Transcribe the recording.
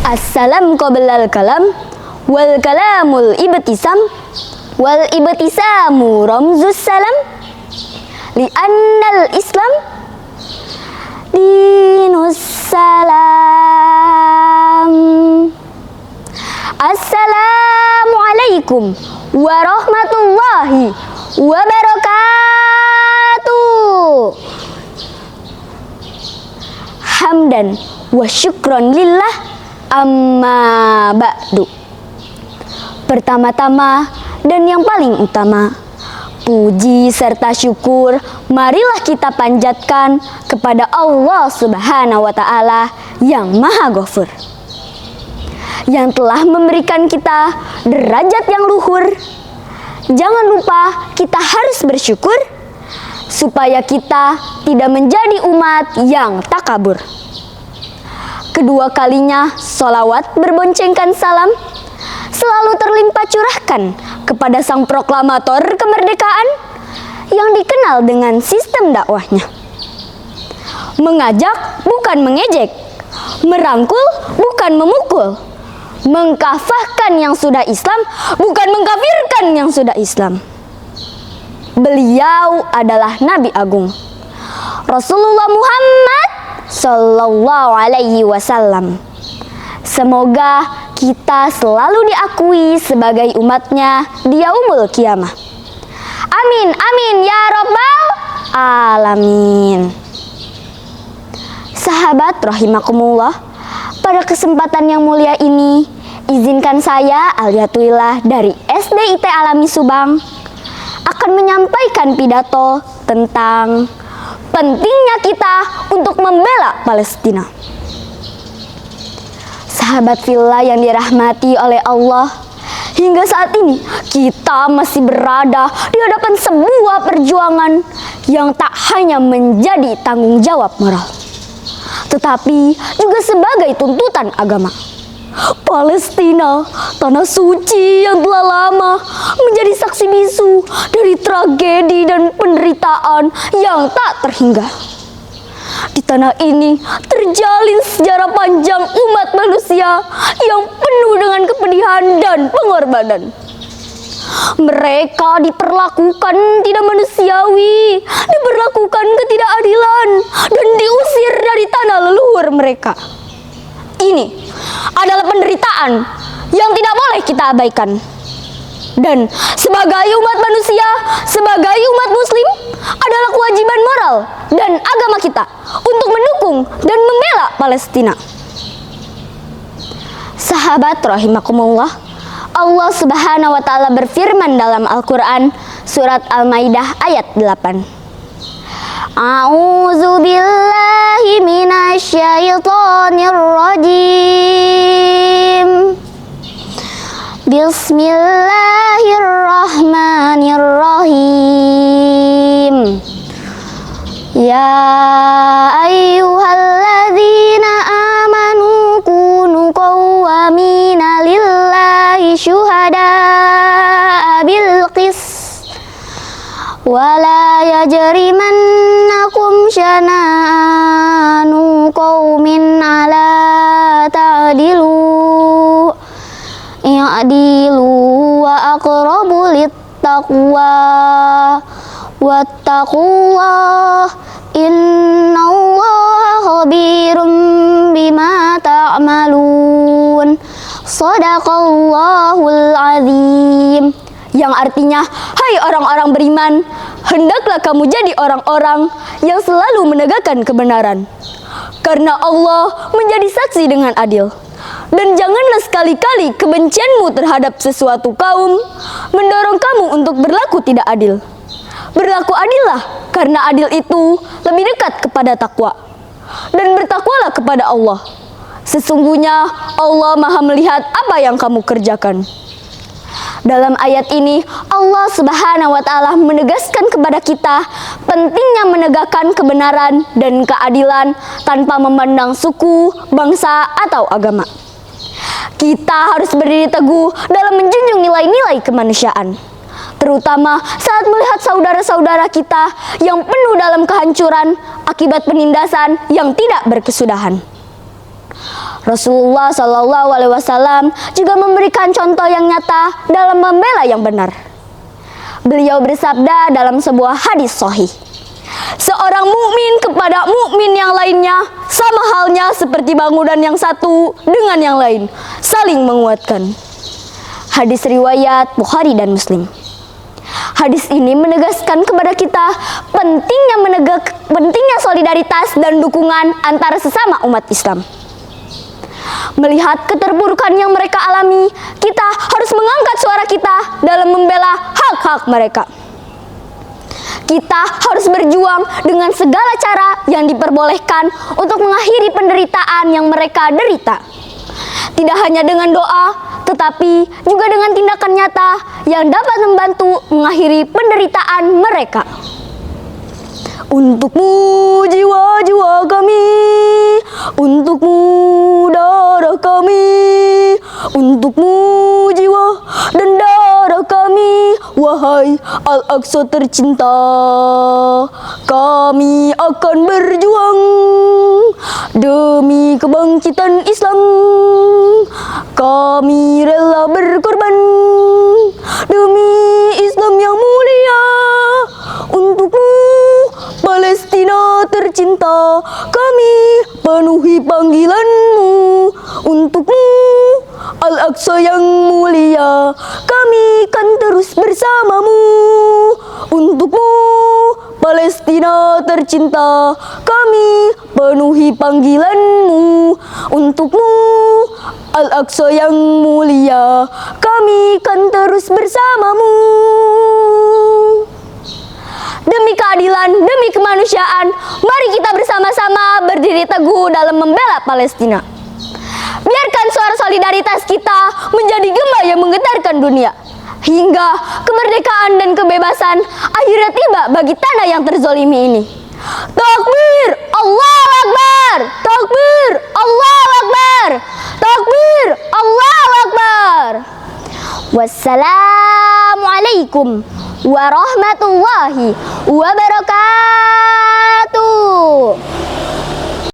Assalam qablal kalam wal kalamul ibtisam wal ibtisamu ramzus salam li'annal islam dinus salam. Assalamualaikum warahmatullahi wabarakatuh. Hamdan wa syukron lillah amma ba'du. Pertama-tama dan yang paling utama, puji serta syukur marilah kita panjatkan kepada Allah Subhanahu wa Ta'ala yang Maha Ghafur, yang telah memberikan kita derajat yang luhur. Jangan lupa kita harus bersyukur supaya kita tidak menjadi umat yang takabur. Kedua kalinya sholawat berboncengkan salam selalu terlimpah curahkan kepada sang proklamator kemerdekaan yang dikenal dengan sistem dakwahnya. Mengajak bukan mengejek, merangkul bukan memukul, mengkafahkan yang sudah Islam bukan mengkafirkan yang sudah Islam. Beliau adalah Nabi Agung Rasulullah Muhammad Sallallahu Alaihi Wasallam. Semoga kita selalu diakui sebagai umatnya di yaumul kiamah. Amin amin ya rabbal alamin. Sahabat rahimakumullah, pada kesempatan yang mulia ini izinkan saya Aliatulillah dari SDIT Alami Subang akan menyampaikan pidato tentang pentingnya kita untuk membela Palestina. Sahabat fillah yang dirahmati oleh Allah, hingga saat ini kita masih berada di hadapan sebuah perjuangan yang tak hanya menjadi tanggung jawab moral, tetapi juga sebagai tuntutan agama. Palestina, tanah suci yang telah lama menjadi saksi bisu dari tragedi dan penderitaan yang tak terhingga. Di tanah ini terjalin sejarah panjang umat manusia yang penuh dengan kepedihan dan pengorbanan. Mereka diperlakukan tidak manusiawi, diperlakukan ketidakadilan, dan diusir dari tanah leluhur mereka. Ini adalah penderitaan yang tidak boleh kita abaikan. Dan sebagai umat manusia, sebagai umat muslim, adalah kewajiban moral dan agama kita untuk mendukung dan membela Palestina. Sahabat rahimakumullah, Allah Subhanahu wa Ta'ala berfirman dalam Al-Quran surat Al-Maidah ayat 8. A'udzu billahi minasyaitonir rajim. Bismillahirrahmanirrahim. Ya ayyuhalladzina amanu kunu qawwamina lillahi syuhada'a bil qist wa la yajrimannakum syana'anu qaumin ala ta'dilu i'dilu wa aqrabu littaqwa wattaqullah innallaha khabirum bima ta'malun. Shadaqallahul azim. Yang artinya, hai orang-orang beriman, hendaklah kamu jadi orang-orang yang selalu menegakkan kebenaran, karena Allah menjadi saksi dengan adil. Dan janganlah sekali-kali kebencianmu terhadap sesuatu kaum mendorong kamu untuk berlaku tidak adil. Berlaku adillah, karena adil itu lebih dekat kepada takwa. Dan bertakwalah kepada Allah. Sesungguhnya Allah Maha melihat apa yang kamu kerjakan. Dalam ayat ini Allah Subhanahu wa Ta'ala menegaskan kepada kita pentingnya menegakkan kebenaran dan keadilan tanpa memandang suku, bangsa, atau agama. Kita harus berdiri teguh dalam menjunjung nilai-nilai kemanusiaan, terutama saat melihat saudara-saudara kita yang penuh dalam kehancuran akibat penindasan yang tidak berkesudahan. Rasulullah Shallallahu Alaihi Wasallam juga memberikan contoh yang nyata dalam membela yang benar. Beliau bersabda dalam sebuah hadis sahih, seorang mukmin kepada mukmin yang lainnya sama halnya seperti bangunan yang satu dengan yang lain, saling menguatkan. Hadis riwayat Bukhari dan Muslim. Hadis ini menegaskan kepada kita pentingnya solidaritas dan dukungan antara sesama umat Islam. Melihat keterpurukan yang mereka alami, kita harus mengangkat suara kita dalam membela hak-hak mereka. Kita harus berjuang dengan segala cara yang diperbolehkan untuk mengakhiri penderitaan yang mereka derita. Tidak hanya dengan doa, tetapi juga dengan tindakan nyata yang dapat membantu mengakhiri penderitaan mereka. Untukmu jiwa-jiwa kami, untukmu darah kami, untukmu jiwa dan darah kami, wahai Al-Aqsa tercinta. Kami akan berjuang demi kebangkitan Islam. Kami rela berkorban demi Islam yang mulia. Untukmu Palestina tercinta, kami penuhi panggilanmu. Untukmu Al-Aqsa yang mulia, kami kan terus bersamamu. Untukmu Palestina tercinta, kami penuhi panggilanmu. Untukmu Al-Aqsa yang mulia, kami kan terus bersamamu. Demi keadilan, demi kemanusiaan, mari kita bersama-sama berdiri teguh dalam membela Palestina. Biarkan suara solidaritas kita menjadi gema yang menggetarkan dunia, hingga kemerdekaan dan kebebasan akhirnya tiba bagi tanah yang terzolimi ini. Takbir, Allahu Akbar! Takbir, Allahu Akbar! Takbir, Allahu Akbar! Wassalamualaikum warahmatullahi wabarakatuh.